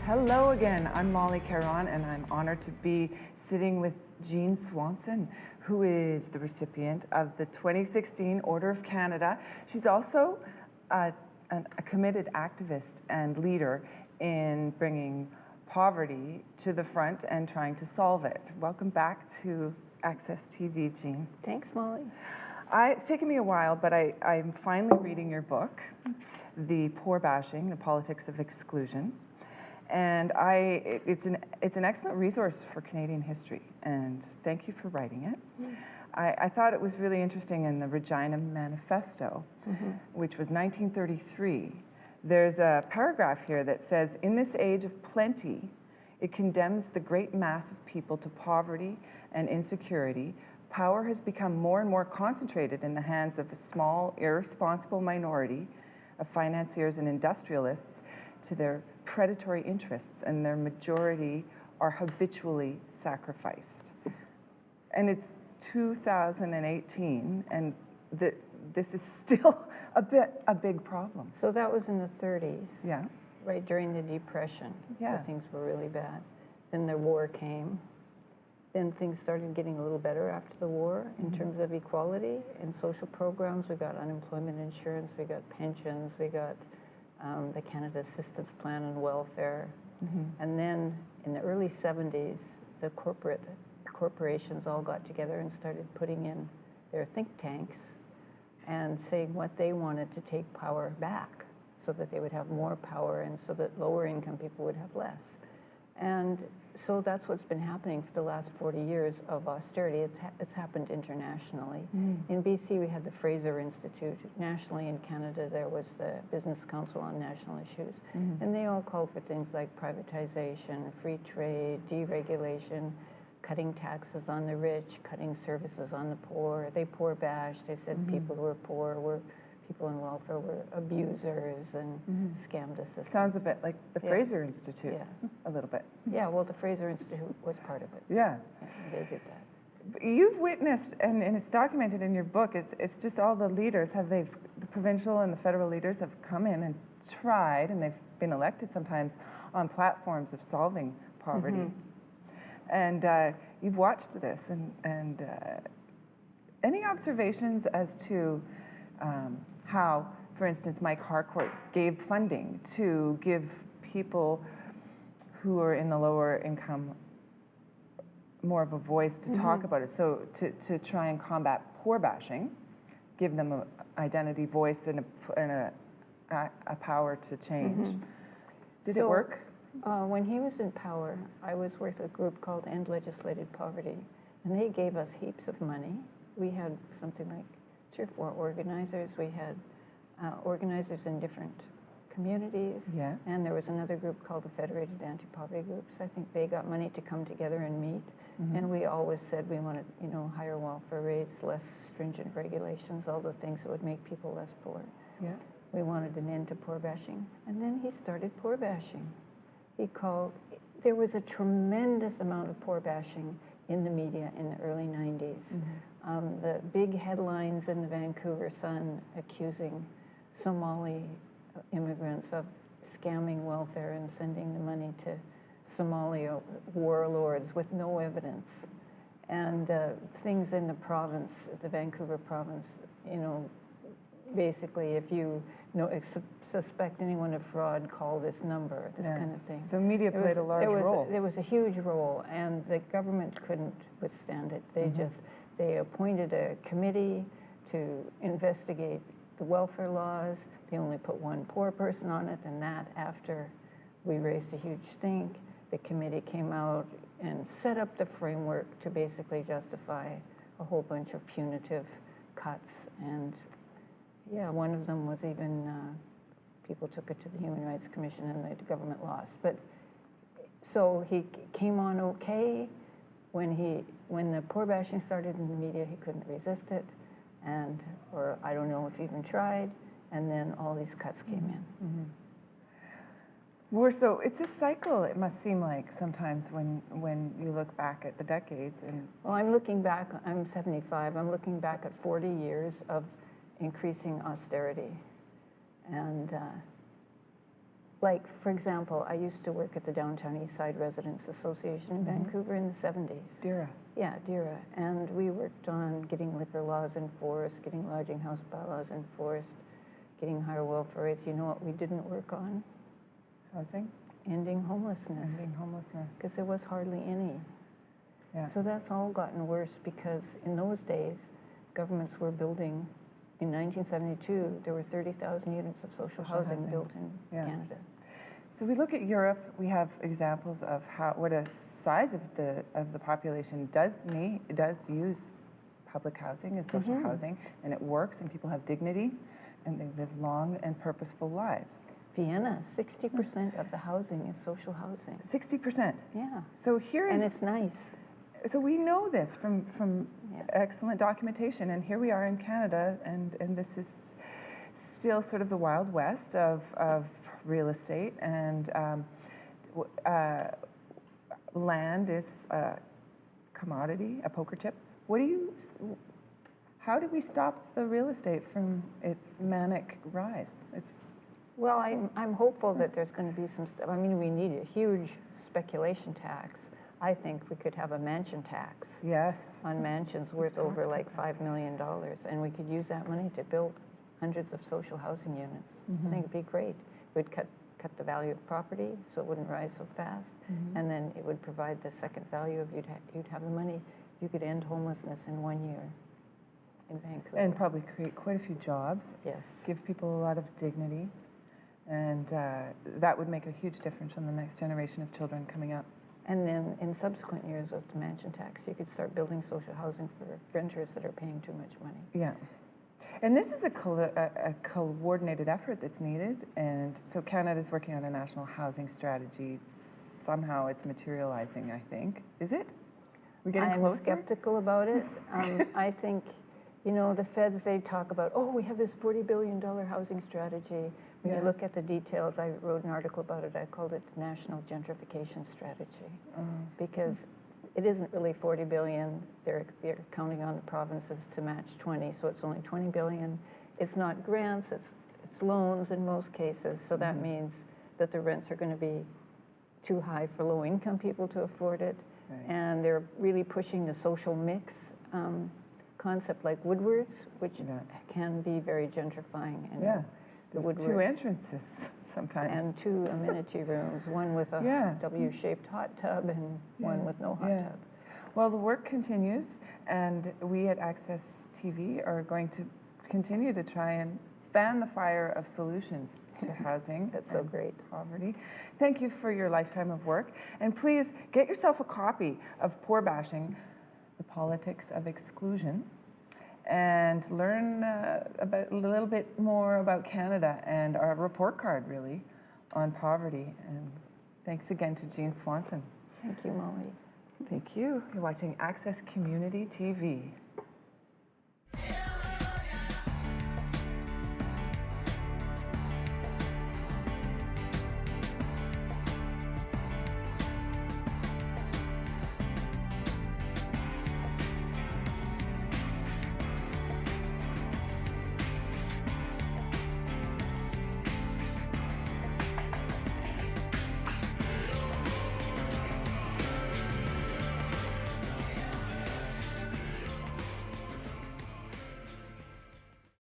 Hello again, I'm Molly Caron, and I'm honored to be sitting with Jean Swanson, who is the recipient of the 2016 Order of Canada. She's also a committed activist and leader in bringing poverty to the front and trying to solve it. Welcome back to Access TV, Jean. Thanks, Molly. It's taken me a while, but I'm finally reading your book, The Poor Bashing, The Politics of Exclusion. And it's an excellent resource for Canadian history, and thank you for writing it. I thought it was really interesting in the Regina Manifesto, which was 1933. There's a paragraph here that says, "In this age of plenty, it condemns the great mass of people to poverty and insecurity. Power has become more and more concentrated in the hands of a small, irresponsible minority of financiers and industrialists to their predatory interests, and their majority are habitually sacrificed." And it's 2018, and this is still a big problem. So that was in the 30s, Yeah. right during the Depression. Yeah. Where things were really bad. Then the war came. Then things started getting a little better after the war in terms of equality and social programs. We got unemployment insurance, we got pensions, we got the Canada Assistance Plan and welfare. And then in the early 70s, the corporations all got together and started putting in their think tanks and saying what they wanted to take power back so that they would have more power and so that lower income people would have less. And so that's what's been happening for the last 40 years of austerity. It's happened internationally. In BC, we had the Fraser Institute. Nationally in Canada, there was the Business Council on National Issues. And they all called for things like privatization, free trade, deregulation, cutting taxes on the rich, cutting services on the poor. They poor bashed. They said people who were poor were people in welfare were abusers and scammed the system. Sounds a bit like the Fraser Institute, a little bit. Yeah, well, the Fraser Institute was part of it. Yeah. They did that. You've witnessed, and it's documented in your book, it's just all the leaders, the provincial and the federal leaders have come in and tried, and they've been elected sometimes on platforms of solving poverty. And you've watched this, and any observations as to how, for instance, Mike Harcourt gave funding to give people who are in the lower income more of a voice to talk about it, so to try and combat poor bashing, give them an identity, voice, and a power to change. Did it work? When he was in power, I was with a group called End Legislated Poverty, and they gave us heaps of money. We had something like 3 or 4 organizers. We had organizers in different communities. Yeah. And there was another group called the Federated Anti-Poverty Groups. I think they got money to come together and meet. And we always said we wanted, higher welfare rates, less stringent regulations, all the things that would make people less poor. Yeah. We wanted an end to poor bashing. And then he started poor bashing. There was a tremendous amount of poor bashing in the media in the early 90s. The big headlines in the Vancouver Sun accusing Somali immigrants of scamming welfare and sending the money to Somali warlords with no evidence. And things in the province, the Vancouver province, basically if you suspect anyone of fraud, call this number, this kind of thing. So media played a large role. There was a huge role, and the government couldn't withstand it. They appointed a committee to investigate the welfare laws. They only put one poor person on it, and that after we raised a huge stink, the committee came out and set up the framework to basically justify a whole bunch of punitive cuts. And yeah, one of them was even, people took it to the Human Rights Commission and the government lost. But so he came on okay. When the poor bashing started in the media, he couldn't resist it, or I don't know if he even tried, and then all these cuts came in. So it's a cycle, it must seem like, sometimes when you look back at the decades. Well, I'm looking back, I'm 75, I'm looking back at 40 years of increasing austerity. And Like, for example, I used to work at the Downtown East Side Residents Association in Vancouver in the 70s. DERA. Yeah, DERA. And we worked on getting liquor laws enforced, getting lodging house bylaws enforced, getting higher welfare rates. You know what we didn't work on? Housing. Ending homelessness. Ending homelessness. Because there was hardly any. Yeah. So that's all gotten worse because in those days, governments were building, in 1972, there were 30,000 units of social housing built in Canada. So we look at Europe, we have examples of what a size of the population does use public housing and social housing, and it works, and people have dignity, and they live long and purposeful lives. Vienna, 60% of the housing is social housing. 60%. Yeah. So here, and it's nice. So we know this from excellent documentation, and here we are in Canada, and this is still sort of the Wild West of real estate, and land is a commodity, a poker chip. How do we stop the real estate from its manic rise? Well, I'm hopeful that there's going to be some stuff. I mean, we need a huge speculation tax. I think we could have a mansion tax. Yes. On mansions worth over like $5 million, and we could use that money to build hundreds of social housing units. I think it'd be great. It would cut the value of property so it wouldn't rise so fast, and then it would provide the second value of you'd have the money. You could end homelessness in 1 year in Vancouver. And probably create quite a few jobs. Yes. Give people a lot of dignity, and that would make a huge difference on the next generation of children coming up. And then in subsequent years of the mansion tax, you could start building social housing for renters that are paying too much money. Yeah. And this is a coordinated effort that's needed. And so Canada's working on a national housing strategy. Somehow it's materializing, I think. Is it? We're getting closer? I'm skeptical about it. I think, you know, the feds, they talk about, oh, we have this $40 billion housing strategy. When you look at the details, I wrote an article about it. I called it the National Gentrification Strategy, because it isn't really 40 billion. They're counting on the provinces to match 20, so it's only 20 billion. It's not grants, it's loans in most cases. So that means that the rents are going to be too high for low-income people to afford it, and they're really pushing the social mix concept, like Woodwards, which can be very gentrifying. And There's two entrances sometimes. And 2 amenity rooms, one with a W-shaped hot tub and one with no hot tub. Well, the work continues, and we at Access TV are going to continue to try and fan the fire of solutions to housing. That's so great. Poverty. Thank you for your lifetime of work. And please get yourself a copy of Poor Bashing, The Politics of Exclusion, and learn a little bit more about Canada and our report card, really, on poverty. And thanks again to Jean Swanson. Thank you, Molly. Thank you. You're watching Access Community TV.